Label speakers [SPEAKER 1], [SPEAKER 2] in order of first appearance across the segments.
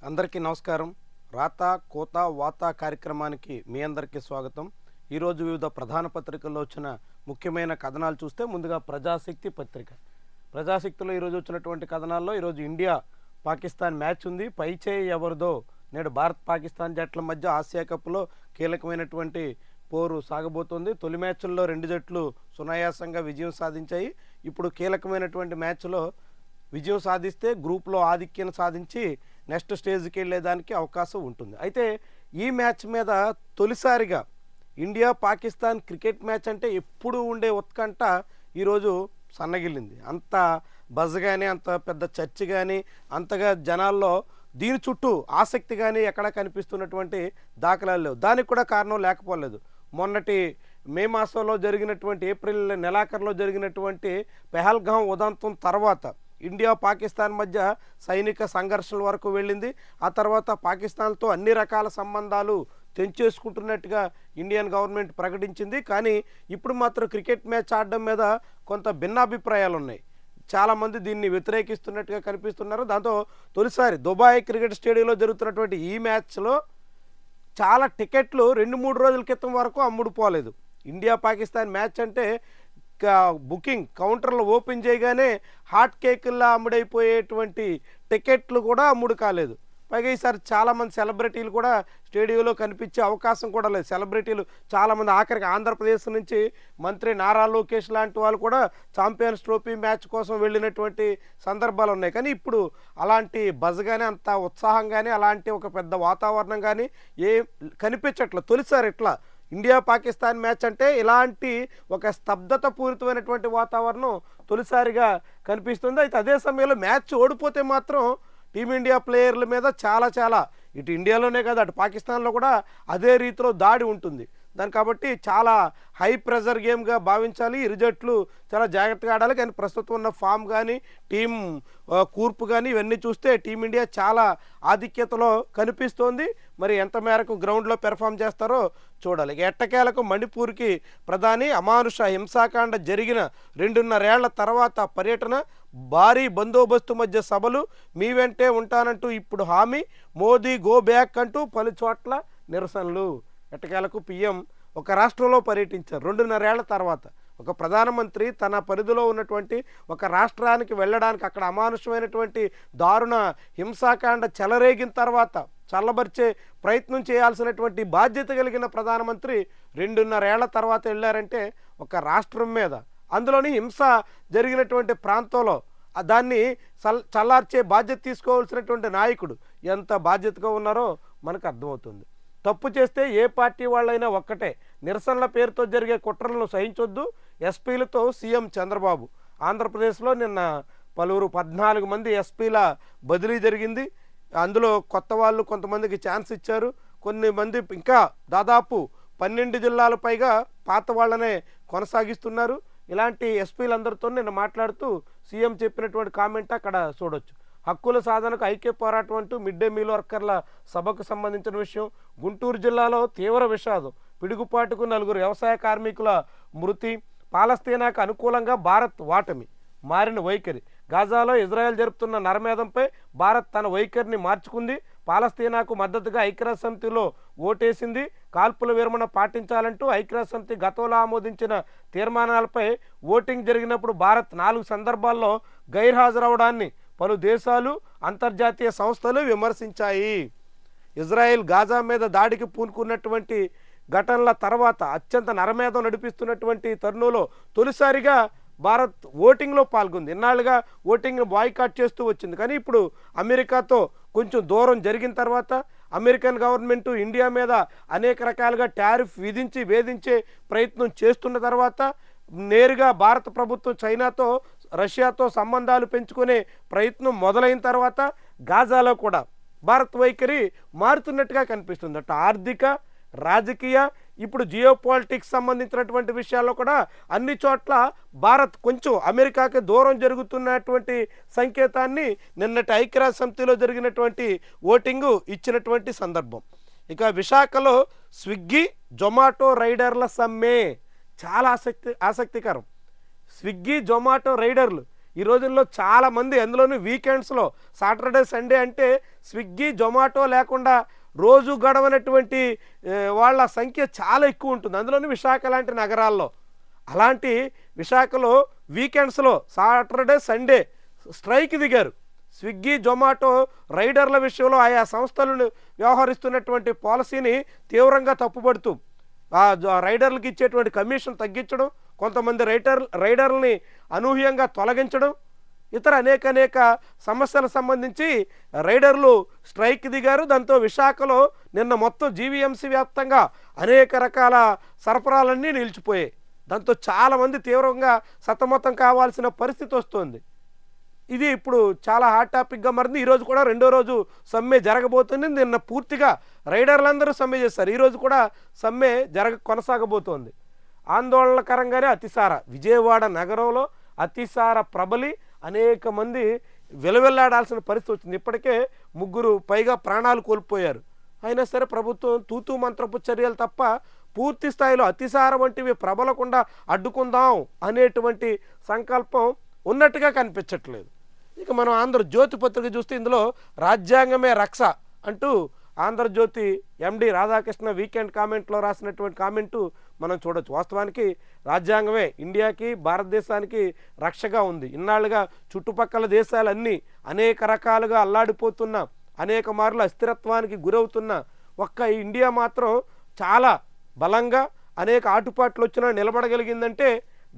[SPEAKER 1] అందరికీ నమస్కారం. రాత కోత వాత కార్యక్రమానికి మీ అందరికీ స్వాగతం. ఈరోజు వివిధ ప్రధాన పత్రికల్లో వచ్చిన ముఖ్యమైన కథనాలు చూస్తే ముందుగా ప్రజాశక్తి పత్రిక. ప్రజాశక్తిలో ఈరోజు వచ్చినటువంటి కథనాల్లో ఈరోజు ఇండియా పాకిస్తాన్ మ్యాచ్ ఉంది. పై చేయి ఎవరిదో నేడు భారత్ పాకిస్తాన్ జట్ల మధ్య ఆసియా కప్లో కీలకమైనటువంటి పోరు సాగబోతోంది. తొలి మ్యాచ్ల్లో రెండు జట్లు సునాయాసంగా విజయం సాధించాయి. ఇప్పుడు కీలకమైనటువంటి మ్యాచ్లో విజయం సాధిస్తే గ్రూప్లో ఆధిక్యం సాధించి నెక్స్ట్ స్టేజ్కి వెళ్ళేదానికి అవకాశం ఉంటుంది. అయితే ఈ మ్యాచ్ మీద తొలిసారిగా ఇండియా పాకిస్తాన్ క్రికెట్ మ్యాచ్ అంటే ఎప్పుడు ఉండే ఉత్కంఠ ఈరోజు సన్నగిల్లింది. అంత బజ్ కానీ అంత పెద్ద చర్చ కానీ అంతగా జనాల్లో దీని చుట్టూ ఆసక్తి కానీ ఎక్కడ కనిపిస్తున్నటువంటి దాఖలాలు లేవు. దానికి కూడా కారణం లేకపోలేదు. మొన్నటి మే మాసంలో జరిగినటువంటి ఏప్రిల్ నెలాఖరులో జరిగినటువంటి పెహల్గాం ఉదంతం తర్వాత ఇండియా పాకిస్తాన్ మధ్య సైనిక సంఘర్షణల వరకు వెళ్ళింది. ఆ తర్వాత పాకిస్తాన్తో అన్ని రకాల సంబంధాలు తెంచేసుకుంటున్నట్టుగా ఇండియన్ గవర్నమెంట్ ప్రకటించింది. కానీ ఇప్పుడు మాత్రం క్రికెట్ మ్యాచ్ ఆడడం మీద కొంత భిన్నాభిప్రాయాలు ఉన్నాయి. చాలామంది దీన్ని వ్యతిరేకిస్తున్నట్టుగా కనిపిస్తున్నారు. దాంతో తొలిసారి దుబాయ్ క్రికెట్ స్టేడియంలో జరుగుతున్నటువంటి ఈ మ్యాచ్లో చాలా టికెట్లు 2-3 రోజుల క్రితం వరకు అమ్ముడుపోలేదు. ఇండియా పాకిస్తాన్ మ్యాచ్ అంటే బుకింగ్ కౌంటర్లు ఓపెన్ చేయగానే హాట్ కేకుల్లా అమ్ముడైపోయేటువంటి టికెట్లు కూడా అమ్ముడు కాలేదు. పైగా ఈసారి చాలామంది సెలబ్రిటీలు కూడా స్టేడియంలో కనిపించే అవకాశం కూడా లేదు. సెలబ్రిటీలు చాలామంది ఆఖరికి ఆంధ్రప్రదేశ్ నుంచి మంత్రి నారా లోకేష్ లాంటి వాళ్ళు కూడా ఛాంపియన్స్ ట్రోఫీ మ్యాచ్ కోసం వెళ్ళినటువంటి సందర్భాలు ఉన్నాయి. కానీ ఇప్పుడు అలాంటి బజ్ కానీ అంత ఉత్సాహం కానీ అలాంటి ఒక పెద్ద వాతావరణం కానీ కనిపించట్లేదు. తొలిసారి ఇట్లా ఇండియా పాకిస్తాన్ మ్యాచ్ అంటే ఇలాంటి ఒక స్తబ్దత పూరితమైనటువంటి వాతావరణం తొలిసారిగా కనిపిస్తుంది. అయితే అదే సమయంలో మ్యాచ్ ఓడిపోతే మాత్రం టీమిండియా ప్లేయర్ల మీద చాలా ఇటు ఇండియాలోనే కాదు అటు పాకిస్తాన్లో కూడా అదే రీతిలో దాడి ఉంటుంది. దాని కాబట్టి చాలా హై ప్రెజర్ గేమ్గా భావించాలి. ఇరు జట్లు చాలా జాగ్రత్తగా ఆడాలి. కానీ ప్రస్తుతం ఉన్న ఫామ్ కానీ టీం కూర్పు కానీ ఇవన్నీ చూస్తే టీమిండియా చాలా ఆధిక్యతలో కనిపిస్తోంది. మరి ఎంత మేరకు గ్రౌండ్లో పెర్ఫామ్ చేస్తారో చూడాలి. ఎట్టకేలకు మణిపూర్కి ప్రధాని అమానుష హింసాకాండ జరిగిన 2.5 ఏళ్ల తర్వాత పర్యటన, భారీ బందోబస్తు మధ్య సభలు, మీ వెంటే ఉంటానంటూ ఇప్పుడు హామీ, మోదీ గో బ్యాక్ అంటూ పలు చోట్ల నిరసనలు. ఎట్టకేలకు పిఎం ఒక రాష్ట్రంలో పర్యటించారు. 2.5 ఏళ్ల తర్వాత ఒక ప్రధానమంత్రి తన పరిధిలో ఉన్నటువంటి ఒక రాష్ట్రానికి వెళ్ళడానికి అక్కడ అమానుషమైనటువంటి దారుణ హింసాకాండ చెలరేగిన తర్వాత చల్లబరిచే ప్రయత్నం చేయాల్సినటువంటి బాధ్యత కలిగిన ప్రధానమంత్రి 2.5 ఏళ్ల తర్వాత వెళ్ళారంటే ఒక రాష్ట్రం మీద, అందులోని హింస జరిగినటువంటి ప్రాంతంలో దాన్ని చల్లార్చే బాధ్యత తీసుకోవాల్సినటువంటి నాయకుడు ఎంత బాధ్యతగా ఉన్నారో మనకు అర్థమవుతుంది. తప్పు చేస్తే ఏ పార్టీ వాళ్ళైనా ఒక్కటే, నిరసనల పేరుతో జరిగే కుట్రలను సహించొద్దు ఎస్పీలతో సీఎం చంద్రబాబు. ఆంధ్రప్రదేశ్లో నిన్న పలువురు 14 మంది ఎస్పీల బదిలీ జరిగింది. అందులో కొత్త వాళ్ళు కొంతమందికి ఛాన్స్ ఇచ్చారు. కొన్ని మంది ఇంకా దాదాపు 12 జిల్లాల పైగా పాత వాళ్ళనే కొనసాగిస్తున్నారు. ఇలాంటి ఎస్పీలందరితో నిన్న మాట్లాడుతూ సీఎం చెప్పినటువంటి కామెంట్ అక్కడ చూడొచ్చు. హక్కుల సాధనకు ఐక్య పోరాటం అంటూ మిడ్ డే మీల్ వర్కర్ల సభకు సంబంధించిన విషయం. గుంటూరు జిల్లాలో తీవ్ర విషాదం, పిడుగుపాటుకు 4 వ్యవసాయ కార్మికుల మృతి, పాలస్తీనాకు అనుకూలంగా భారత్ వాటమి, మారిన వైఖరి, గాజాలో ఇజ్రాయెల్ జరుపుతున్న నరమేధంపై భారత్ తన వైఖరిని మార్చుకుంది, పాలస్తీనాకు మద్దతుగా ఐక్యరాజ్య సమితిలో ఓటేసింది, కాల్పుల విరమణ పాటించాలంటూ ఐక్యరాజ్య సమితి గతంలో ఆమోదించిన తీర్మానాలపై ఓటింగ్ జరిగినప్పుడు భారత్ 4 సందర్భాల్లో గైర్హాజరవడాన్ని పలు దేశాలు అంతర్జాతీయ సంస్థలు విమర్శించాయి. ఇజ్రాయెల్ గాజా మీద దాడికి పూనుకున్నటువంటి ఘటనల తర్వాత అత్యంత నరమేధం నడిపిస్తున్నటువంటి తరుణంలో తొలిసారిగా భారత్ ఓటింగ్లో పాల్గొంది. ఇన్నాళ్ళుగా ఓటింగ్ను బాయ్కాట్ చేస్తూ వచ్చింది. కానీ ఇప్పుడు అమెరికాతో కొంచెం దూరం జరిగిన తర్వాత అమెరికన్ గవర్నమెంటు ఇండియా మీద అనేక రకాలుగా టారిఫ్ విధించి వేధించే ప్రయత్నం చేస్తున్న తర్వాత నేరుగా భారత ప్రభుత్వం చైనాతో రష్యాతో సంబంధాలు పెంచుకునే ప్రయత్నం మొదలైన తర్వాత గాజాలో కూడా భారత్ వైఖరి మారుతున్నట్టుగా కనిపిస్తుంది. అటు ఆర్థిక, రాజకీయ, ఇప్పుడు జియో పాలిటిక్స్ సంబంధించినటువంటి విషయాల్లో కూడా అన్ని చోట్ల భారత్ కొంచెం అమెరికాకి దూరం జరుగుతున్నటువంటి సంకేతాన్ని నిన్నటి ఐక్యరాజ్య సమితిలో జరిగినటువంటి ఓటింగు ఇచ్చినటువంటి సందర్భం. ఇక విశాఖలో స్విగ్గీ జొమాటో రైడర్ల సమ్మె చాలా ఆసక్తికరం. స్విగ్గీ జొమాటో రైడర్లు ఈ రోజుల్లో చాలామంది అందులోనూ వీకెండ్స్లో సాటర్డే సండే అంటే స్విగ్గీ జొమాటో లేకుండా రోజు గడవనటువంటి వాళ్ళ సంఖ్య చాలా ఎక్కువ ఉంటుంది, అందులోనూ విశాఖ లాంటి నగరాల్లో. అలాంటి విశాఖలో వీకెండ్స్లో సాటర్డే సండే స్ట్రైక్ దిగారు. స్విగ్గీ జొమాటో రైడర్ల విషయంలో ఆయా సంస్థలను వ్యవహరిస్తున్నటువంటి పాలసీని తీవ్రంగా తప్పుపడుతూ రైడర్లకు ఇచ్చేటువంటి కమిషన్ తగ్గించడం, కొంతమంది రైడర్లని అనూహ్యంగా తొలగించడం, ఇతర అనేక సమస్యలకు సంబంధించి రైడర్లు స్ట్రైక్ దిగారు. దాంతో విశాఖలో నిన్న మొత్తం జీవీఎంసీ వ్యాప్తంగా అనేక రకాల సరఫరాలన్నీ నిలిచిపోయాయి. దాంతో చాలామంది తీవ్రంగా సతమతం కావాల్సిన పరిస్థితి వస్తుంది. ఇది ఇప్పుడు చాలా హాట్ టాపిక్గా మారింది. ఈరోజు కూడా రెండో రోజు సమ్మె జరగబోతుంది. నిన్న పూర్తిగా రైడర్లందరూ సమ్మె చేస్తారు, ఈరోజు కూడా సమ్మె కొనసాగబోతోంది. ఆందోళనకరంగానే అతిసార విజయవాడ నగరంలో అతిసార ప్రబలి అనేక మంది వెలువెల్లాడాల్సిన పరిస్థితి వచ్చింది. ఇప్పటికే 3 పైగా ప్రాణాలు కోల్పోయారు. అయినా సరే ప్రభుత్వం తూతూ మంత్రపు చర్యలు తప్ప పూర్తి స్థాయిలో అతిసార వంటివి ప్రబలకుండా అడ్డుకుందాం అనేటువంటి సంకల్పం ఉన్నట్టుగా కనిపించట్లేదు. ఇక మనం ఆంధ్రజ్యోతి పత్రిక చూస్తే ఇందులో రాజ్యాంగమే రక్ష అంటూ ఆంధ్రజ్యోతి ఎండి రాధాకృష్ణ వీకెండ్ కామెంట్లో రాసినటువంటి కామెంటు మనం చూడొచ్చు. వాస్తవానికి రాజ్యాంగమే ఇండియాకి భారతదేశానికి రక్షగా ఉంది. ఇన్నాళ్ళుగా చుట్టుపక్కల దేశాలన్నీ అనేక రకాలుగా అల్లాడిపోతున్న, అనేక మార్లు అస్థిరత్వానికి గురవుతున్న ఒక్క ఇండియా మాత్రం చాలా బలంగా అనేక ఆటుపాట్లు వచ్చినా నిలబడగలిగిందంటే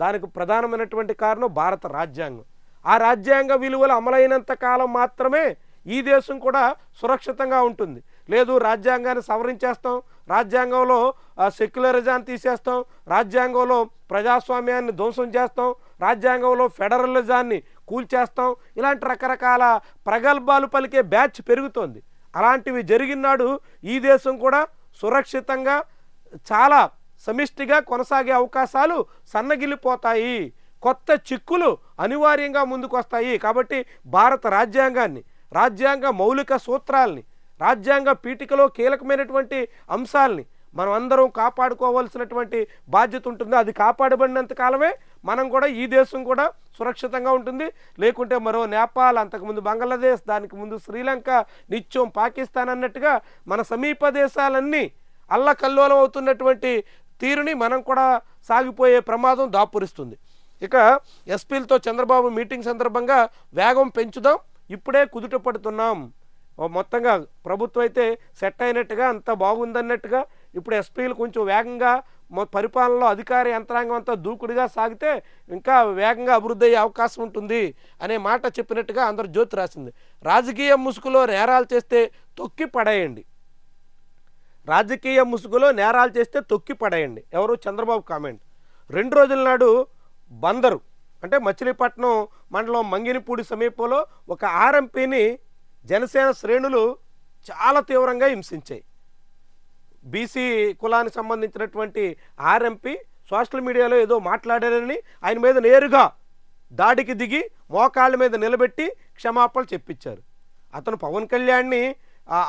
[SPEAKER 1] దానికి ప్రధానమైనటువంటి కారణం భారత రాజ్యాంగం. ఆ రాజ్యాంగ విలువలు అమలైనంత కాలం మాత్రమే ఈ దేశం కూడా సురక్షితంగా ఉంటుంది. లేదు రాజ్యాంగాన్ని సవరించేస్తాం, రాజ్యాంగంలో సెక్యులరిజాన్ని తీసేస్తాం, రాజ్యాంగంలో ప్రజాస్వామ్యాన్ని ధ్వంసం చేస్తాం, రాజ్యాంగంలో ఫెడరలిజాన్ని కూల్చేస్తాం, ఇలాంటి రకరకాల ప్రగల్భాలు పలికే బ్యాచ్ పెరుగుతోంది. అలాంటివి జరిగినాడు ఈ దేశం కూడా సురక్షితంగా చాలా సమిష్టిగా కొనసాగే అవకాశాలు సన్నగిల్లిపోతాయి, కొత్త చిక్కులు అనివార్యంగా ముందుకు వస్తాయి. కాబట్టి భారత రాజ్యాంగాన్ని, రాజ్యాంగ మౌలిక సూత్రాల్ని, రాజ్యాంగ పీఠికలో కీలకమైనటువంటి అంశాలని మనం అందరం కాపాడుకోవాల్సినటువంటి బాధ్యత ఉంటుంది. అది కాపాడబడినంత కాలమే మనం కూడా ఈ దేశం కూడా సురక్షితంగా ఉంటుంది. లేకుంటే మరో నేపాల్, అంతకుముందు బంగ్లాదేశ్, దానికి ముందు శ్రీలంక, నిత్యం పాకిస్తాన్ అన్నట్టుగా మన సమీప దేశాలన్నీ అల్లకల్లోలం అవుతున్నటువంటి తీరుని మనం కూడా సాగిపోయే ప్రమాదం దాపురిస్తుంది. ఇక ఎస్పీలతో చంద్రబాబు మీటింగ్ సందర్భంగా వేగం పెంచుదాం, ఇప్పుడే కుదుట పడుతున్నాం. మొత్తంగా ప్రభుత్వం అయితే సెట్ అయినట్టుగా అంత బాగుందన్నట్టుగా ఇప్పుడు ఎస్పీలు కొంచెం వేగంగా పరిపాలనలో అధికార యంత్రాంగం అంతా దూకుడుగా సాగితే ఇంకా వేగంగా అభివృద్ధి అయ్యే అవకాశం ఉంటుంది అనే మాట చెప్పినట్టుగా ఆంధ్రజ్యోతి రాసింది. రాజకీయ ముసుగులో నేరాలు చేస్తే తొక్కి పడేయండి, రాజకీయ ముసుగులో నేరాలు చేస్తే తొక్కి పడేయండి. ఎవరు? చంద్రబాబు కామెంట్. 2 రోజుల నాడు బందరు అంటే మచిలీపట్నం మండలం మంగినిపూడి సమీపంలో ఒక ఆర్ఎంపీని జనసేన శ్రేణులు చాలా తీవ్రంగా హింసించాయి. బీసీ కులానికి సంబంధించినటువంటి ఆర్ఎంపీ సోషల్ మీడియాలో ఏదో మాట్లాడారని ఆయన మీద నేరుగా దాడికి దిగి మోకాళ్ళ మీద నిలబెట్టి క్షమాపణలు చెప్పించారు. అతను పవన్ కళ్యాణ్ని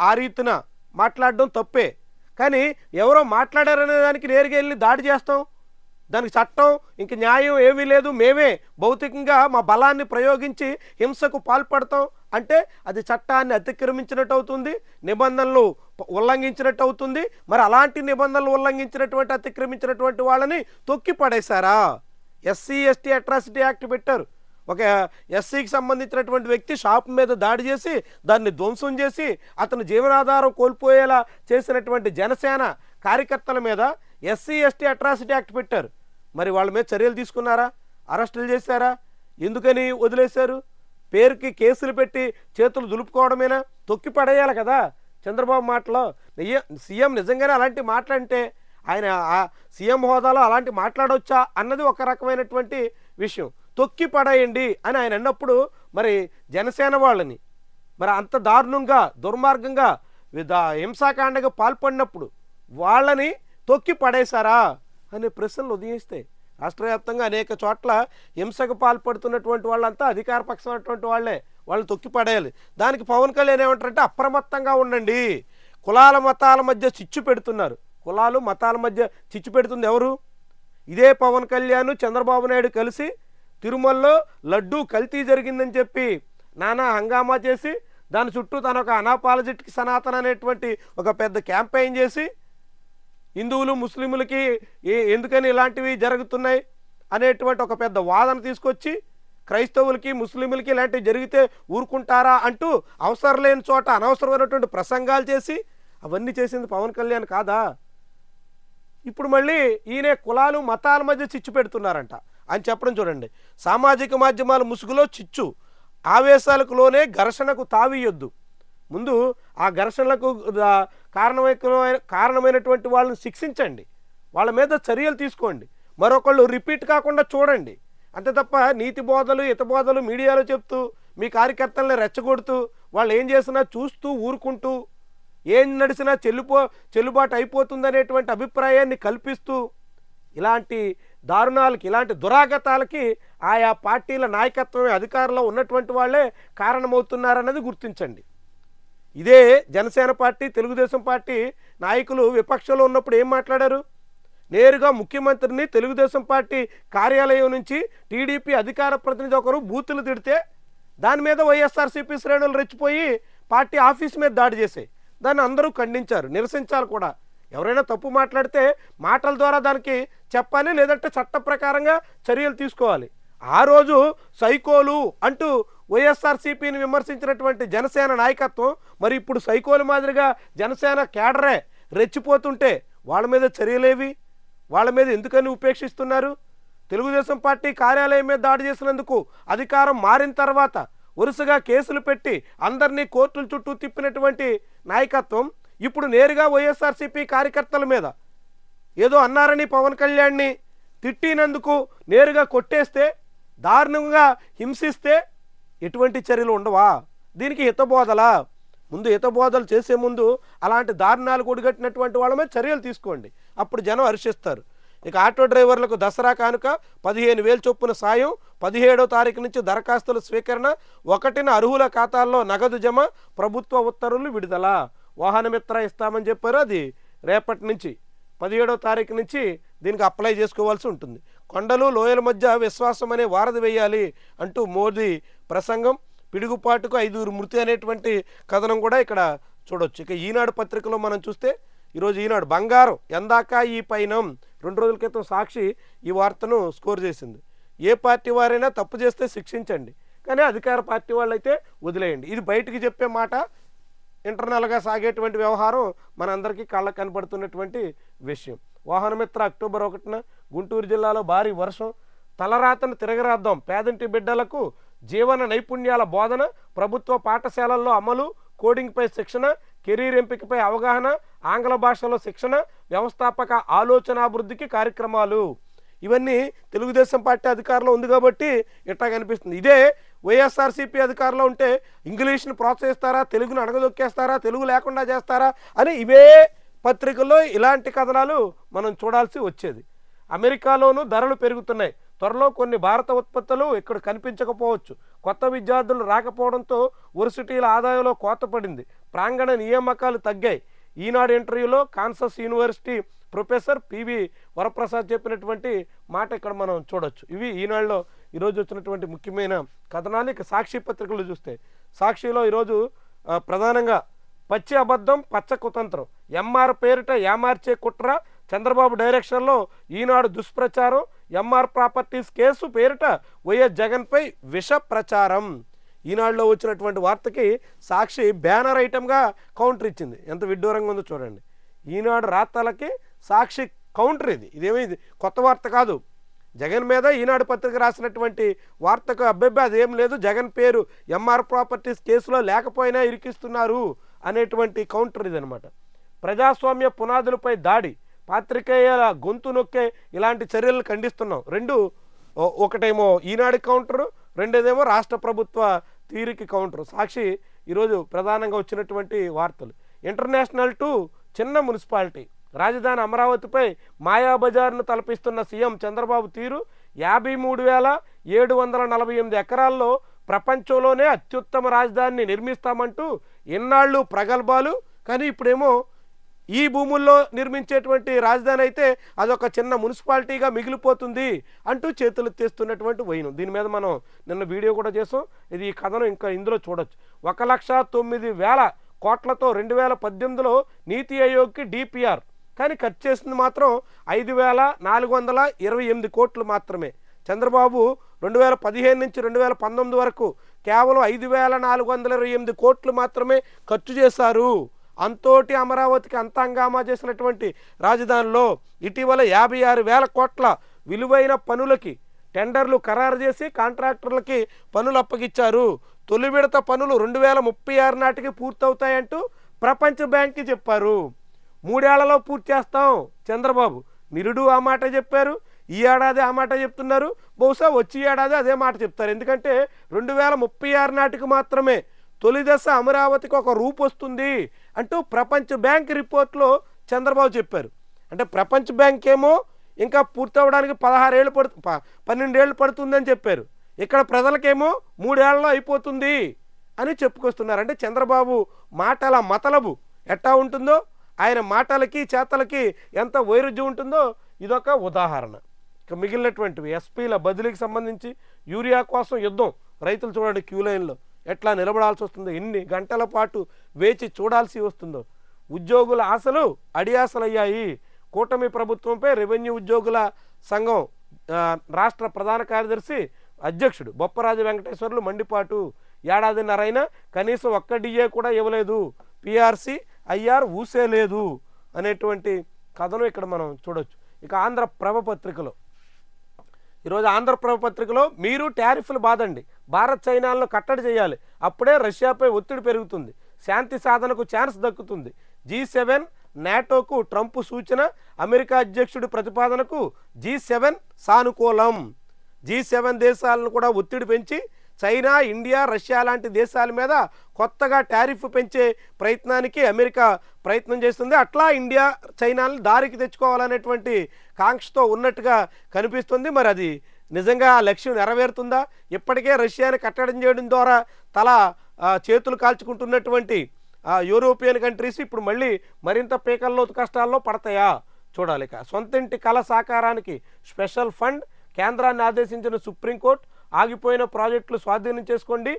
[SPEAKER 1] ఆ రీతిన మాట్లాడడం తప్పే, కానీ ఎవరో మాట్లాడారనే దానికి నేరుగా వెళ్ళి దాడి చేస్తాం, దానికి చట్టం ఇంక న్యాయం ఏమీ లేదు, మేమే భౌతికంగా మా బలాన్ని ప్రయోగించి హింసకు పాల్పడతాం అంటే అది చట్టాన్ని అతిక్రమించినట్టు అవుతుంది, నిబంధనలు ఉల్లంఘించినట్టు అవుతుంది. మరి అలాంటి నిబంధనలు ఉల్లంఘించినటువంటి అతిక్రమించినటువంటి వాళ్ళని తొక్కి పడేశారా? ఎస్సీ ఎస్టీ అట్రాసిటీ యాక్ట్ పెట్టారు. ఒక ఎస్సీకి సంబంధించినటువంటి వ్యక్తి షాప్ మీద దాడి చేసి దాన్ని ధ్వంసం చేసి అతను జీవనాధారం కోల్పోయేలా చేసినటువంటి జనసేన కార్యకర్తల మీద ఎస్సీ ఎస్టీ అట్రాసిటీ యాక్ట్ పెట్టారు. మరి వాళ్ళ మీద చర్యలు తీసుకున్నారా? అరెస్టులు చేశారా? ఎందుకని వదిలేశారు? పేరుకి కేసులు పెట్టి చేతులు దులుపుకోవడమేనా? తొక్కి పడేయాలి కదా చంద్రబాబు మాటలో. సీఎం నిజంగానే అలాంటి మాట్లాడితే ఆయన సీఎం హోదాలో అలాంటి మాట్లాడవచ్చా అన్నది ఒక రకమైనటువంటి విషయం. తొక్కి పడేయండి అని ఆయన అన్నప్పుడు మరి జనసేన వాళ్ళని మరి అంత దారుణంగా దుర్మార్గంగా హింసాకాండగా పాల్పడినప్పుడు వాళ్ళని తొక్కి పడేశారా అనే ప్రశ్నలు ఉదయిస్తాయి. రాష్ట్ర వ్యాప్తంగా అనేక చోట్ల హింసకు పాల్పడుతున్నటువంటి వాళ్ళంతా అధికార పక్షమైనటువంటి వాళ్ళే, వాళ్ళు తొక్కి పడేయాలి. దానికి పవన్ కళ్యాణ్ ఏమంటారంటే అప్రమత్తంగా ఉండండి, కులాల మతాల మధ్య చిచ్చు పెడుతున్నారు. కులాలు మతాల మధ్య చిచ్చు పెడుతుంది ఎవరు? ఇదే పవన్ కళ్యాణ్ చంద్రబాబు నాయుడు కలిసి తిరుమలలో లడ్డూ కల్తీ జరిగిందని చెప్పి నానా హంగామా చేసి దాని చుట్టూ తన ఒక అనాపాలజిటిక్ సనాతన అనేటువంటి ఒక పెద్ద క్యాంపెయిన్ చేసి హిందువులు ముస్లింలకి ఎందుకని ఇలాంటివి జరుగుతున్నాయి అనేటువంటి ఒక పెద్ద వాదన తీసుకొచ్చి క్రైస్తవులకి ముస్లింలకి ఇలాంటివి జరిగితే ఊరుకుంటారా అంటూ అవసరం లేని చోట అనవసరమైనటువంటి ప్రసంగాలు చేసి అవన్నీ చేసింది పవన్ కళ్యాణ్ కాదా? ఇప్పుడు మళ్ళీ ఈయనే కులాలు మతాల మధ్య చిచ్చు పెడుతున్నారంట అని చెప్పడం చూడండి. సామాజిక మాధ్యమాల ముసుగులో చిచ్చు, ఆవేశాలకు లోనే ఘర్షణకు తావీయొద్దు. ముందు ఆ ఘర్షణలకు కారణమైనటువంటి వాళ్ళని శిక్షించండి, వాళ్ళ మీద చర్యలు తీసుకోండి, మరొకళ్ళు రిపీట్ కాకుండా చూడండి. అంతే తప్ప నీతి బోధలు హితబోధలు మీడియాలో చెప్తూ మీ కార్యకర్తల్ని రెచ్చగొడుతూ వాళ్ళు ఏం చేసినా చూస్తూ ఊరుకుంటూ ఏం నడిచినా చెల్లుబాటు అయిపోతుందనేటువంటి అభిప్రాయాన్ని కల్పిస్తూ ఇలాంటి దారుణాలకి ఇలాంటి దురాగతాలకి ఆయా పార్టీల నాయకత్వమే అధికారంలో ఉన్నటువంటి వాళ్ళే కారణమవుతున్నారన్నది గుర్తించండి. ఇదే జనసేన పార్టీ తెలుగుదేశం పార్టీ నాయకులు విపక్షంలో ఉన్నప్పుడు ఏం మాట్లాడారు? నేరుగా ముఖ్యమంత్రిని తెలుగుదేశం పార్టీ కార్యాలయం నుంచి టీడీపీ అధికార ప్రతినిధి ఒకరు బూతులు తిడితే దాని మీద వైఎస్ఆర్సీపీ శ్రేణులు రెచ్చిపోయి పార్టీ ఆఫీస్ మీద దాడి చేశాయి. దాన్ని అందరూ ఖండించారు, నిరసించాలి కూడా. ఎవరైనా తప్పు మాట్లాడితే మాటల ద్వారా దానికి చెప్పాలి, లేదంటే చట్ట ప్రకారంగా చర్యలు తీసుకోవాలి. ఆ రోజు సైకోలు అంటూ వైఎస్ఆర్సీపీని విమర్శించినటువంటి జనసేన నాయకత్వం మరి ఇప్పుడు సైకోలు మాదిరిగా జనసేన కేడరే రెచ్చిపోతుంటే వాళ్ళ మీద చర్యలేవి? వాళ్ళ మీద ఎందుకని ఉపేక్షిస్తున్నారు? తెలుగుదేశం పార్టీ కార్యాలయం మీద దాడి చేసినందుకు అధికారం మారిన తర్వాత వరుసగా కేసులు పెట్టి అందరినీ కోర్టుల చుట్టూ తిప్పినటువంటి నాయకత్వం ఇప్పుడు నేరుగా వైఎస్ఆర్సీపీ కార్యకర్తల మీద ఏదో అన్నారని పవన్ కళ్యాణ్ని తిట్టినందుకు నేరుగా కొట్టేస్తే, దారుణంగా హింసిస్తే ఎటువంటి చర్యలు ఉండవా? దీనికి హితబోధలా? ముందు హితబోధలు చేసే ముందు అలాంటి దారుణాలు కూడిగట్టినటువంటి వాళ్ళ మీద చర్యలు తీసుకోండి, అప్పుడు జనం హర్షిస్తారు. ఇక ఆటో డ్రైవర్లకు దసరా కానుక 15,000 చొప్పున సాయం, 17వ తారీఖు నుంచి దరఖాస్తుల స్వీకరణ, 1న అర్హుల ఖాతాల్లో నగదు జమ, ప్రభుత్వ ఉత్తర్వులు విడుదల. వాహనమిత్ర ఇస్తామని చెప్పారు, అది రేపటి నుంచి 17వ తారీఖు నుంచి దీనికి అప్లై చేసుకోవాల్సి ఉంటుంది. కొండలు లోయల మధ్య విశ్వాసం అనే వారధి వేయాలి అంటూ మోదీ ప్రసంగం, పిడుగుపాటుకు 5 మృతి అనేటువంటి కథనం కూడా ఇక్కడ చూడొచ్చు. ఇక ఈనాడు పత్రికలో మనం చూస్తే ఈరోజు ఈనాడు బంగారం ఎందాక ఈ పైనం 2 రోజుల క్రితం సాక్షి ఈ వార్తను స్కోర్ చేసింది. ఏ పార్టీ వారైనా తప్పు చేస్తే శిక్షించండి, కానీ అధికార పార్టీ వాళ్ళైతే వదిలేయండి. ఇది బయటికి చెప్పే మాట, ఇంటర్నల్గా సాగేటువంటి వ్యవహారం మనందరికీ కళ్ళకు కనపడుతున్నటువంటి విషయం. వాహనమిత్ర అక్టోబర్ 1న గుంటూరు జిల్లాలో భారీ వర్షం, తలరాతను తిరగరాద్దాం, పేదంటి బిడ్డలకు జీవన నైపుణ్యాల బోధన, ప్రభుత్వ పాఠశాలల్లో అమలు, కోడింగ్పై శిక్షణ, కెరీర్ ఎంపికపై అవగాహన, ఆంగ్ల భాషలో శిక్షణ, వ్యవస్థాపక ఆలోచనాభివృద్ధికి కార్యక్రమాలు. ఇవన్నీ తెలుగుదేశం పార్టీ అధికారంలో ఉంది కాబట్టి ఇట్లా కనిపిస్తుంది. ఇదే వైఎస్ఆర్సీపీ అధికారంలో ఉంటే ఇంగ్లీష్ని ప్రోత్సహిస్తారా, తెలుగును అణగదొక్కేస్తారా, తెలుగు లేకుండా చేస్తారా అని ఇవే పత్రికల్లో ఇలాంటి కథనాలు మనం చూడాల్సి వచ్చేది. అమెరికాలోనూ ధరలు పెరుగుతున్నాయి, త్వరలో కొన్ని భారత ఉత్పత్తులు ఇక్కడ కనిపించకపోవచ్చు. కొత్త విద్యార్థులు రాకపోవడంతో వర్సిటీల ఆదాయంలో కోత పడింది, ప్రాంగణ నియామకాలు తగ్గాయి. ఈనాడు ఇంటర్వ్యూలో Kansas university professor PV Varaprasad చెప్పినటువంటి మాట ఇక్కడ మనం చూడొచ్చు. ఇవి ఈనాడులో ఈరోజు వచ్చినటువంటి ముఖ్యమైన కథనాలు. ఇక సాక్షి పత్రికలు చూస్తే సాక్షిలో ఈరోజు ప్రధానంగా పచ్చి అబద్ధం పచ్చ కుతంత్రం, ఎంఆర్ పేరిట ఏమార్చే కుట్ర, చంద్రబాబు డైరెక్షన్లో ఈనాడు దుష్ప్రచారం, ఎంఆర్ ప్రాపర్టీస్ కేసు పేరిట వైఎస్ జగన్పై విష ప్రచారం. ఈనాడులో వచ్చినటువంటి వార్తకి సాక్షి బ్యానర్ ఐటమ్గా కౌంటర్ ఇచ్చింది. ఎంత విడ్డూరంగా ఉందో చూడండి. ఈనాడు రాతలకి సాక్షి కౌంటర్ ఇదేమైంది కొత్త వార్త కాదు. జగన్ మీద ఈనాడు పత్రిక రాసినటువంటి వార్తకు అబ్బెబ్బే అదేం లేదు, జగన్ పేరు ఎంఆర్ ప్రాపర్టీస్ కేసులో లేకపోయినా ఇరికిస్తున్నారు అనేటువంటి కౌంటర్ ఇదనమాట. ప్రజాస్వామ్య పునాదులపై దాడి, పాత్రికేయుల గొంతు నొక్కే ఇలాంటి చర్యలను ఖండిస్తున్నాం. ఒకటేమో ఈనాడు కౌంటరు, రెండోదేమో రాష్ట్ర ప్రభుత్వ తీరుకి కౌంటరు. సాక్షి ఈరోజు ప్రధానంగా వచ్చినటువంటి వార్తలు. ఇంటర్నేషనల్ టు చిన్న మున్సిపాలిటీ, రాజధాని అమరావతిపై మాయాబజార్ను తలపిస్తున్న సీఎం చంద్రబాబు తీరు, 53,748 ఎకరాల్లో ప్రపంచంలోనే అత్యుత్తమ రాజధానిని నిర్మిస్తామంటూ ఎన్నాళ్ళు ప్రగల్భాలు, కానీ ఇప్పుడేమో ఈ భూముల్లో నిర్మించేటువంటి రాజధాని అయితే అదొక చిన్న మున్సిపాలిటీగా మిగిలిపోతుంది అంటూ చేతులెత్తేస్తున్నటువంటి వైనం. దీని మీద మనం నిన్న వీడియో కూడా చేసాం. ఇది ఈ కథను ఇంకా ఇందులో చూడొచ్చు. 1,09,000 కోట్లతో 2018లో నీతి ఆయోగ్కి డిపిఆర్, కానీ ఖర్చు చేసింది మాత్రం 5,428 కోట్లు మాత్రమే. చంద్రబాబు 2015 నుంచి 2019 వరకు కేవలం 5,428 కోట్లు మాత్రమే ఖర్చు చేశారు. అంతోటి అమరావతికి అంత హంగామా చేసినటువంటి రాజధానిలో ఇటీవల 56,000 కోట్ల విలువైన పనులకి టెండర్లు ఖరారు చేసి కాంట్రాక్టర్లకి పనులు అప్పగించారు. తొలి విడత పనులు 2036 నాటికి పూర్తవుతాయంటూ ప్రపంచ బ్యాంక్కి చెప్పారు. 3 ఏళ్లలో పూర్తి చేస్తాం చంద్రబాబు. నిరుడు ఆ మాట చెప్పారు, ఈ ఏడాది ఆ మాట చెప్తున్నారు, బహుశా వచ్చే ఏడాది అదే మాట చెప్తారు. ఎందుకంటే 2036 నాటికి మాత్రమే తొలి దశ అమరావతికి ఒక రూపు వస్తుంది అంటూ ప్రపంచ బ్యాంక్ రిపోర్ట్లో చంద్రబాబు చెప్పారు. అంటే ప్రపంచ బ్యాంక్ ఏమో ఇంకా పూర్తవడానికి 12 ఏళ్ళు పడుతుందని చెప్పారు. ఇక్కడ ప్రజలకేమో 3 ఏళ్లలో అయిపోతుంది అని చెప్పుకొస్తున్నారు. అంటే చంద్రబాబు మాటల మతలబు ఎట్టా ఉంటుందో, ఆయన మాటలకి చేతలకి ఎంత వైరుధ్యం ఉంటుందో ఇదొక ఉదాహరణ. ఇక మిగిలినటువంటివి ఎస్పీల బదిలీకి సంబంధించి యూరియా కోసం యుద్ధం. రైతులు చూడండి క్యూ లైన్లో ఎట్లా నిలబడాల్సి వస్తుందో, ఎన్ని గంటల పాటు వేచి చూడాల్సి వస్తుందో. ఉద్యోగుల ఆశలు అడియాసలయ్యాయి. కూటమి ప్రభుత్వంపై రెవెన్యూ ఉద్యోగుల సంఘం రాష్ట్ర ప్రధాన కార్యదర్శి అధ్యక్షుడు బొప్పరాజు వెంకటేశ్వర్లు మండిపాటు. ఏడాదిన్నరైనా కనీసం ఒక్క డిఏ కూడా ఇవ్వలేదు, పిఆర్సీ ఐఆర్ ఊసేలేదు అనేటువంటి కథను ఇక్కడ మనం చూడొచ్చు. ఇక ఆంధ్రప్రభ పత్రికలో ఈరోజు ఆంధ్రప్రభ పత్రికలో మీరు టారిఫ్లు బాదండి, భారత్ చైనాలను కట్టడి చేయాలి, అప్పుడే రష్యాపై ఒత్తిడి పెరుగుతుంది, శాంతి సాధనకు ఛాన్స్ దక్కుతుంది, G7 నాటోకు ట్రంప్ సూచన, అమెరికా అధ్యక్షుడి ప్రతిపాదనకు G7 సానుకూలం. G7 దేశాలను కూడా ఒత్తిడి పెంచి చైనా, ఇండియా, రష్యా లాంటి దేశాల మీద కొత్తగా టారిఫ్ పెంచే ప్రయత్నానికి అమెరికా ప్రయత్నం చేస్తుంది. అట్లా ఇండియా చైనాలను దారికి తెచ్చుకోవాలనేటువంటి కాంక్షతో ఉన్నట్టుగా కనిపిస్తుంది. మరి అది నిజంగా ఆ లక్ష్యం నెరవేరుతుందా? ఇప్పటికే రష్యాని కట్టడం చేయడం ద్వారా చేతులు కాల్చుకుంటున్నటువంటి యూరోపియన్ కంట్రీస్ ఇప్పుడు మళ్ళీ మరింత పీకల్లోతు కష్టాల్లో పడతాయా చూడాలి. సొంతింటి కళ సాకారానికి స్పెషల్ ఫండ్, కేంద్రాన్ని ఆదేశించిన సుప్రీంకోర్టు, ఆగిపోయిన ప్రాజెక్టులు స్వాధీనం చేసుకోండి,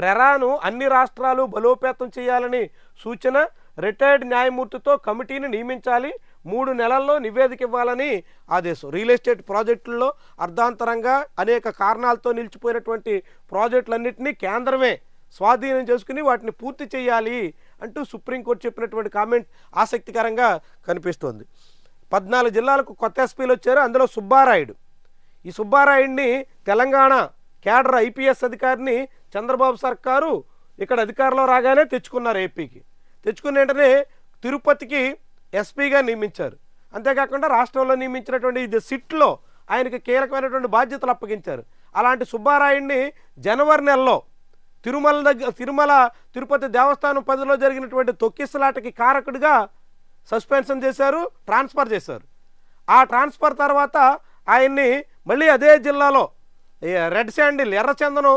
[SPEAKER 1] రెరాను అన్ని రాష్ట్రాలు బలోపేతం చేయాలని సూచన, రిటైర్డ్ న్యాయమూర్తితో కమిటీని నియమించాలి, 3 నెలల్లో నివేదిక ఇవ్వాలని ఆదేశం. రియల్ ఎస్టేట్ ప్రాజెక్టుల్లో అర్ధాంతరంగా అనేక కారణాలతో నిలిచిపోయినటువంటి ప్రాజెక్టులన్నింటినీ కేంద్రమే స్వాధీనం చేసుకుని వాటిని పూర్తి చేయాలి అంటూ సుప్రీంకోర్టు చెప్పినటువంటి కామెంట్ ఆసక్తికరంగా కనిపిస్తోంది. 14 జిల్లాలకు కొత్త ఎస్పీలు వచ్చారు. అందులో సుబ్బారాయుడు. ఈ సుబ్బారాయుడిని తెలంగాణ క్యాడర్ ఐపీఎస్ అధికారిని చంద్రబాబు సర్కారు ఇక్కడ అధికారంలో రాగానే తెచ్చుకున్నారు. ఏపీకి తెచ్చుకున్న వెంటనే తిరుపతికి ఎస్పీగా నియమించారు. అంతేకాకుండా రాష్ట్రంలో నియమించినటువంటి ఇది సిట్లో ఆయనకి కీలకమైనటువంటి బాధ్యతలు అప్పగించారు. అలాంటి సుబ్బారాయుడిని జనవరి నెలలో తిరుపతి దేవస్థానం పరిధిలో జరిగినటువంటి తొక్కిసలాటకి కారకుడిగా సస్పెన్షన్ చేశారు, ట్రాన్స్ఫర్ చేశారు. ఆ ట్రాన్స్ఫర్ తర్వాత ఆయన్ని మళ్ళీ అదే జిల్లాలో రెడ్ శాండిల్ ఎర్రచందనం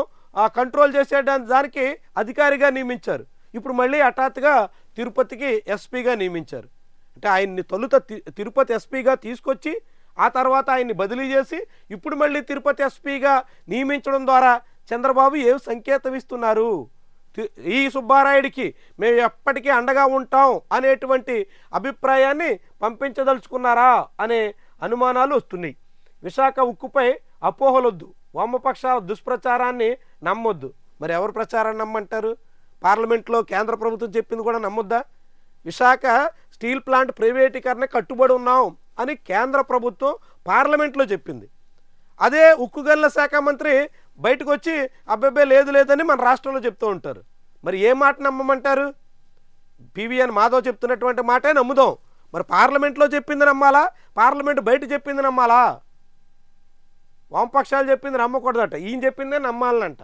[SPEAKER 1] కంట్రోల్ చేసే దానికి అధికారిగా నియమించారు. ఇప్పుడు మళ్ళీ హఠాత్తుగా తిరుపతికి ఎస్పీగా నియమించారు. అంటే ఆయన్ని తొలుత తిరుపతి ఎస్పీగా తీసుకొచ్చి ఆ తర్వాత ఆయన్ని బదిలీ చేసి ఇప్పుడు మళ్ళీ తిరుపతి ఎస్పీగా నియమించడం ద్వారా చంద్రబాబు ఏం సంకేతం ఇస్తున్నారు? ఈ సుబ్బారాయుడికి మేము ఎప్పటికీ అండగా ఉంటాం అనేటువంటి అభిప్రాయాన్ని పంపించదలుచుకున్నారా అనే అనుమానాలు వస్తున్నాయి. విశాఖ ఉక్కుపై అపోహలొద్దు, వామపక్షాల దుష్ప్రచారాన్ని నమ్మొద్దు. మరి ఎవరు ప్రచారాన్ని నమ్మంటారు? పార్లమెంట్లో కేంద్ర ప్రభుత్వం చెప్పింది కూడా నమ్మొద్దా? విశాఖ స్టీల్ ప్లాంట్ ప్రైవేటీకరణ కట్టుబడి ఉన్నాం అని కేంద్ర ప్రభుత్వం పార్లమెంట్లో చెప్పింది. అదే ఉక్కు గనుల శాఖ మంత్రి బయటకు వచ్చి అబ్బాయి లేదని మన రాష్ట్రంలో చెప్తూ ఉంటారు. మరి ఏ మాట నమ్మమంటారు? పివిఎన్ మాధవ్ చెప్తున్నటువంటి మాటే నమ్ముదాం. మరి పార్లమెంట్లో చెప్పింది నమ్మాలా, పార్లమెంట్ బయట చెప్పింది నమ్మాలా? వామపక్షాలు చెప్పింది నమ్మకూడదట, ఈయన చెప్పిందే నమ్మాలనంట.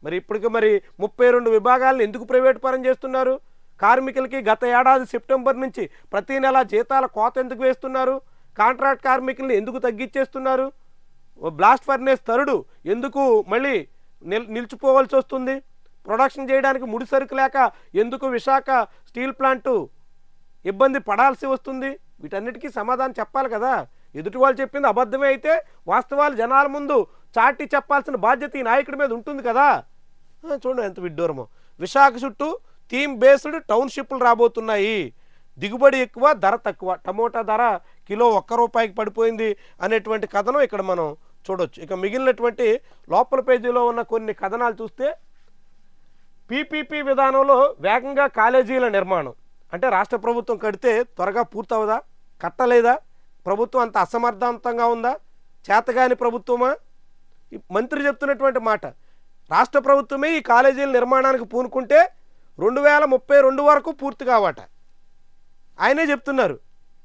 [SPEAKER 1] మరి ఇప్పటికి 32 విభాగాలను ఎందుకు ప్రైవేట్ పరం చేస్తున్నారు? కార్మికులకి గత ఏడాది సెప్టెంబర్ నుంచి ప్రతి నెల జీతాల కోత ఎందుకు వేస్తున్నారు? కాంట్రాక్ట్ కార్మికుల్ని ఎందుకు తగ్గించేస్తున్నారు? బ్లాస్ట్ ఫర్నేస్ తరుడు ఎందుకు మళ్ళీ నిలిచిపోవాల్సి వస్తుంది? ప్రొడక్షన్ చేయడానికి ముడి సరుకు లేక ఎందుకు విశాఖ స్టీల్ ప్లాంటు ఇబ్బంది పడాల్సి వస్తుంది? వీటన్నిటికీ సమాధానం చెప్పాలి కదా. ఎదుటి వాళ్ళు చెప్పింది అబద్ధమే అయితే వాస్తవాలు జనాల ముందు చాటి చెప్పాల్సిన బాధ్యత ఈ నాయకుడి మీద ఉంటుంది కదా. చూడండి ఎంత విడ్డూరమో. విశాఖ చుట్టూ థీమ్ బేస్డ్ టౌన్షిప్లు రాబోతున్నాయి, దిగుబడి ఎక్కువ, ధర తక్కువ, టమోటా ధర కిలో ₹1 పడిపోయింది అనేటువంటి కథనం ఇక్కడ మనం చూడొచ్చు. ఇక మిగిలినటువంటి లోపల పేజీలో ఉన్న కొన్ని కథనాలు చూస్తే, పీపీపీ విధానంలో వేగంగా కాలేజీల నిర్మాణం అంటే రాష్ట్ర ప్రభుత్వం కడితే త్వరగా పూర్తవదా? కట్టలేదా? ప్రభుత్వం అంత అసమర్థవంతంగా ఉందా? చేతగాని ప్రభుత్వమా? మంత్రి చెప్తున్నటువంటి మాట, రాష్ట్ర ప్రభుత్వమే ఈ కాలేజీల నిర్మాణానికి పూనుకుంటే 2032 వరకు పూర్తి కావట. ఆయనే చెప్తున్నారు.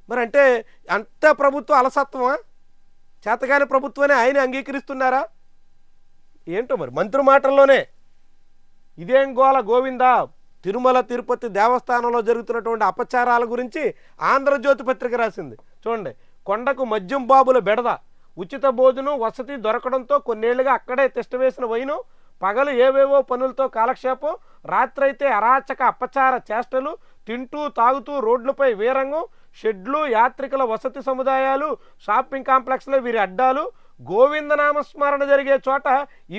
[SPEAKER 1] మరి అంటే అంత ప్రభుత్వం అలసత్వమా? చేతగాని ప్రభుత్వాన్ని ఆయన అంగీకరిస్తున్నారా? ఏంటో మరి మంత్రి మాటల్లోనే ఇదేం గోల గోవిందా. తిరుమల తిరుపతి దేవస్థానంలో జరుగుతున్నటువంటి అపచారాల గురించి ఆంధ్రజ్యోతి పత్రిక రాసింది. చూడండి, కొండకు మద్యం బాబుల బెడద, ఉచిత భోజనం వసతి దొరకడంతో కొన్నేళ్లుగా అక్కడే తిష్టవేసిన వైను, పగలు ఏవేవో పనులతో కాలక్షేపం, రాత్రైతే అరాచక అపచార చేష్టలు, తింటూ తాగుతూ రోడ్లపై వీరంగం, షెడ్లు, యాత్రికుల వసతి సముదాయాలు, షాపింగ్ కాంప్లెక్స్లో వీరి అడ్డాలు, గోవిందనామస్మరణ జరిగే చోట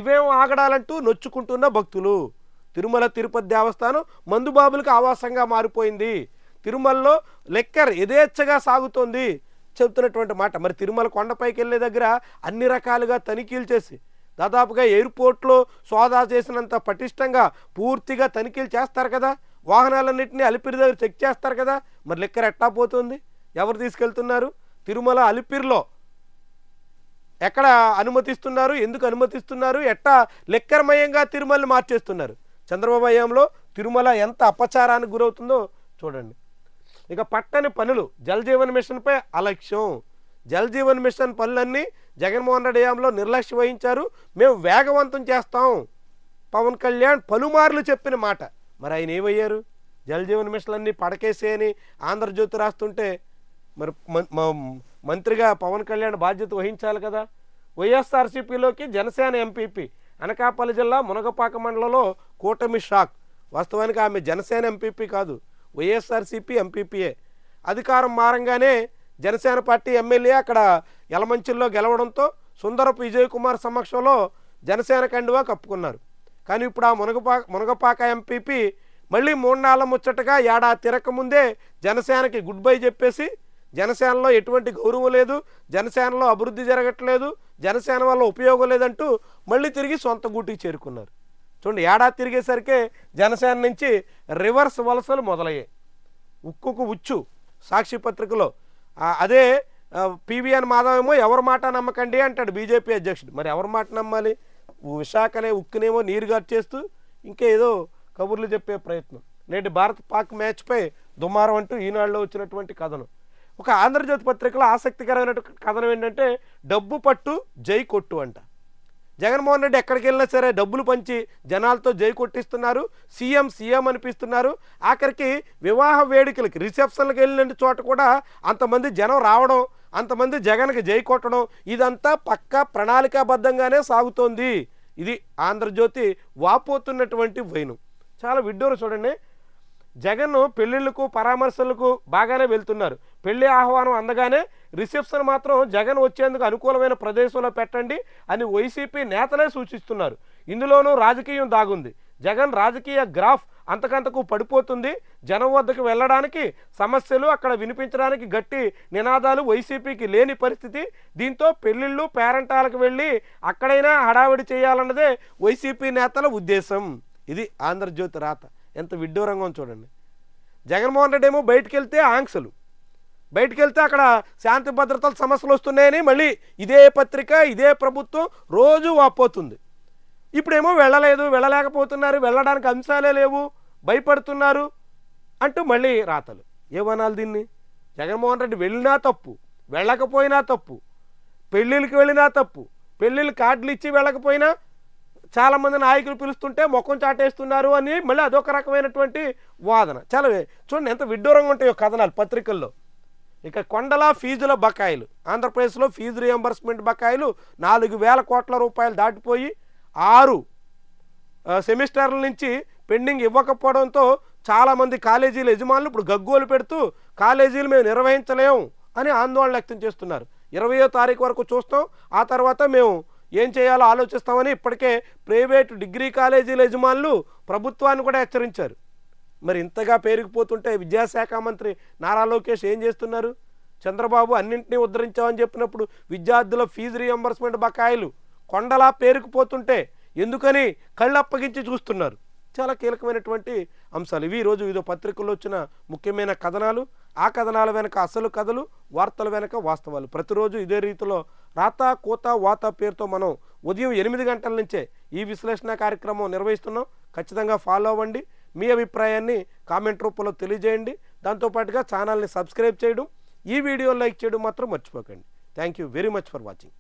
[SPEAKER 1] ఇవేం ఆగడాలంటూ నొచ్చుకుంటున్న భక్తులు. తిరుమల తిరుపతి దేవస్థానం మందుబాబులకు ఆవాసంగా మారిపోయింది, తిరుమలలో లెక్కర్ యథేచ్ఛగా సాగుతోంది చెబుతున్నటువంటి మాట. మరి తిరుమల కొండపైకి వెళ్ళే దగ్గర అన్ని రకాలుగా తనిఖీలు చేసి దాదాపుగా ఎయిర్పోర్ట్లో సోదా చేసినంత పటిష్టంగా పూర్తిగా తనిఖీలు చేస్తారు కదా, వాహనాలన్నింటినీ అలిపిరి దగ్గర చెక్ చేస్తారు కదా. మరి లెక్కర్ ఎట్టా పోతుంది? ఎవరు తీసుకెళ్తున్నారు? తిరుమల అలిపిరిలో ఎక్కడ అనుమతిస్తున్నారు? ఎందుకు అనుమతిస్తున్నారు? ఎట్టా లెక్కర్మయంగా తిరుమలని మార్చేస్తున్నారు? చంద్రబాబు హయాంలో తిరుమల ఎంత అపచారానికి గురవుతుందో చూడండి. ఇక పట్టని పనులు, జల్ జీవన్ మిషన్పై అలక్ష్యం. జల్ జీవన్ మిషన్ పనులన్నీ జగన్మోహన్ రెడ్డి హయాంలో నిర్లక్ష్యం వహించారు, మేము వేగవంతం చేస్తాం పవన్ కళ్యాణ్ పలుమార్లు చెప్పిన మాట. మరి ఆయన ఏమయ్యారు? జల్ జీవన్ మిషన్లన్నీ పడకేసే అని ఆంధ్రజ్యోతి రాస్తుంటే మరి మంత్రిగా పవన్ కళ్యాణ్ బాధ్యత వహించాలి కదా. వైఎస్ఆర్సీపీలోకి జనసేన ఎంపీపీ, అనకాపల్లి జిల్లా మునగపాక మండలంలో కూటమి షాక్. వాస్తవానికి ఆమె జనసేన ఎంపీపీ కాదు, వైఎస్ఆర్సీపీ ఎంపీపీయే. అధికారం మారంగానే జనసేన పార్టీ ఎమ్మెల్యే అక్కడ యలమంచిల్లో గెలవడంతో సుందరపు విజయ్ కుమార్ సమక్షంలో జనసేన కండువా కప్పుకున్నారు. కానీ ఇప్పుడు ఆ మునగపాక ఎంపీపీ మళ్ళీ 3 నాళ్ళ ముచ్చటగా ఏడాది తిరగకముందే జనసేనకి గుడ్ బై చెప్పేసి, జనసేనలో ఎటువంటి గౌరవం లేదు, జనసేనలో అభివృద్ధి జరగట్లేదు, జనసేన వల్ల ఉపయోగం లేదంటూ మళ్ళీ తిరిగి సొంత గూటికి చేరుకున్నారు. చూడండి, ఏడాది తిరిగేసరికే జనసేన నుంచి రివర్స్ వలసలు మొదలయ్యాయి. ఉక్కుకు ఉచ్చు సాక్షి పత్రికలో. అదే పివిఎన్ మాధవ్ ఏమో ఎవరి మాట నమ్మకండి అంటాడు బీజేపీ అధ్యక్షుడు. మరి ఎవరి మాట నమ్మాలి? విశాఖనే ఉక్కునేమో నీరుగారు చేస్తూ ఇంకేదో కబుర్లు చెప్పే ప్రయత్నం. నేటి భారత్ పాక్ మ్యాచ్పై దుమారం అంటూ ఈనాడులో వచ్చినటువంటి కథనం. ఒక ఆంధ్రజ్యోతి పత్రికలో ఆసక్తికరమైన కథనం ఏంటంటే, డబ్బు పట్టు జై కొట్టు అంట. జగన్మోహన్ రెడ్డి ఎక్కడికి వెళ్ళినా సరే డబ్బులు పంచి జనాలతో జై కొట్టిస్తున్నారు, సీఎం అనిపిస్తున్నారు. ఆఖరికి వివాహ వేడుకలకి రిసెప్షన్లకు వెళ్ళిన చోట కూడా అంతమంది జనం రావడం, అంతమంది జగన్కి జై కొట్టడం, ఇదంతా పక్కా ప్రణాళికాబద్ధంగానే సాగుతోంది. ఇది ఆంధ్రజ్యోతి వాపోతున్నటువంటి వైను. చాలా విడ్డూరం చూడండి. జగన్ పెళ్ళిళ్ళకు పరామర్శలకు బాగానే వెళ్తున్నారు, పెళ్లి ఆహ్వానం అందగానే రిసెప్షన్ మాత్రం జగన్ వచ్చేందుకు అనుకూలమైన ప్రదేశంలో పెట్టండి అని వైసీపీ నేతలే సూచిస్తున్నారు. ఇందులోనూ రాజకీయం దాగుంది. జగన్ రాజకీయ గ్రాఫ్ అంతకంతకు పడిపోతుంది. జనం వద్దకు వెళ్ళడానికి సమస్యలు, అక్కడ వినిపించడానికి గట్టి నినాదాలు వైసీపీకి లేని పరిస్థితి. దీంతో పెళ్లిళ్ళు పేరంటాలకు వెళ్ళి అక్కడైనా హడావిడి చేయాలన్నదే వైసీపీ నేతల ఉద్దేశం. ఇది ఆంధ్రజ్యోతి రాత. ఎంత విడ్డూరంగా చూడండి. జగన్మోహన్ రెడ్డి ఏమో బయటికి వెళ్తే ఆంక్షలు, బయటికి వెళ్తే అక్కడ శాంతి భద్రతల సమస్యలు వస్తున్నాయని మళ్ళీ ఇదే పత్రిక ఇదే ప్రభుత్వం రోజు వాపోతుంది. ఇప్పుడేమో వెళ్ళలేకపోతున్నారు, వెళ్ళడానికి అంశాలే లేవు, భయపడుతున్నారు అంటూ మళ్ళీ రాతలు. ఏమనాలి దీన్ని? జగన్మోహన్ రెడ్డి వెళ్ళినా తప్పు, వెళ్ళకపోయినా తప్పు, పెళ్ళిళ్ళకి వెళ్ళినా తప్పు, పెళ్ళిళ్ళు కార్డులు ఇచ్చి వెళ్ళకపోయినా చాలామంది నాయకులు పిలుస్తుంటే ముఖం చాటేస్తున్నారు అని మళ్ళీ అదొక రకమైనటువంటి వాదన. చాలా చూడండి ఎంత విడ్డూరంగా ఉంటాయో కథనాలు పత్రికల్లో. ఇక కొండల ఫీజుల బకాయిలు, ఆంధ్రప్రదేశ్లో ఫీజు రియంబర్స్మెంట్ బకాయిలు 4,000 కోట్ల రూపాయలు దాటిపోయి 6 సెమిస్టర్ల నుంచి పెండింగ్ ఇవ్వకపోవడంతో చాలామంది కాలేజీల యజమానులు ఇప్పుడు గగ్గోలు పెడుతూ కాలేజీలు మేము నిర్వహించలేము అని ఆందోళన వ్యక్తం చేస్తున్నారు. 20వ తారీఖు వరకు చూస్తాం, ఆ తర్వాత మేము ఏం చేయాలో ఆలోచిస్తామని ఇప్పటికే ప్రైవేటు డిగ్రీ కాలేజీల యజమానులు ప్రభుత్వాన్ని కూడా హెచ్చరించారు. మరి ఇంతగా పేరుకుపోతుంటే విద్యాశాఖ మంత్రి నారా లోకేష్ ఏం చేస్తున్నారు? చంద్రబాబు అన్నింటినీ ఉద్ధరించామని చెప్పినప్పుడు విద్యార్థుల ఫీజు రీఎంబర్స్మెంట్ బకాయిలు కొండలా పేరుకుపోతుంటే ఎందుకని కళ్ళు అప్పగించి చూస్తున్నారు? చాలా కీలకమైనటువంటి అంశాలు ఇవి. ఈరోజు వివిధ పత్రికల్లో వచ్చిన ముఖ్యమైన కథనాలు, ఆ కథనాల వెనక అసలు కథలు, వార్తల వెనక వాస్తవాలు. ప్రతిరోజు ఇదే రీతిలో రాత కోత వాత పేరుతో మనం ఉదయం 8 గంటల నుంచే ఈ విశ్లేషణ కార్యక్రమం నిర్వహిస్తున్నాం. ఖచ్చితంగా ఫాలో అవ్వండి. మీ అభిప్రాయాన్ని కామెంట్ రూపంలో తెలియజేయండి. దాంతోపాటుగా ఛానల్ని సబ్స్క్రైబ్ చేయడం, ఈ వీడియో లైక్ చేయడం మాత్రం మర్చిపోకండి. Thank you very much for watching.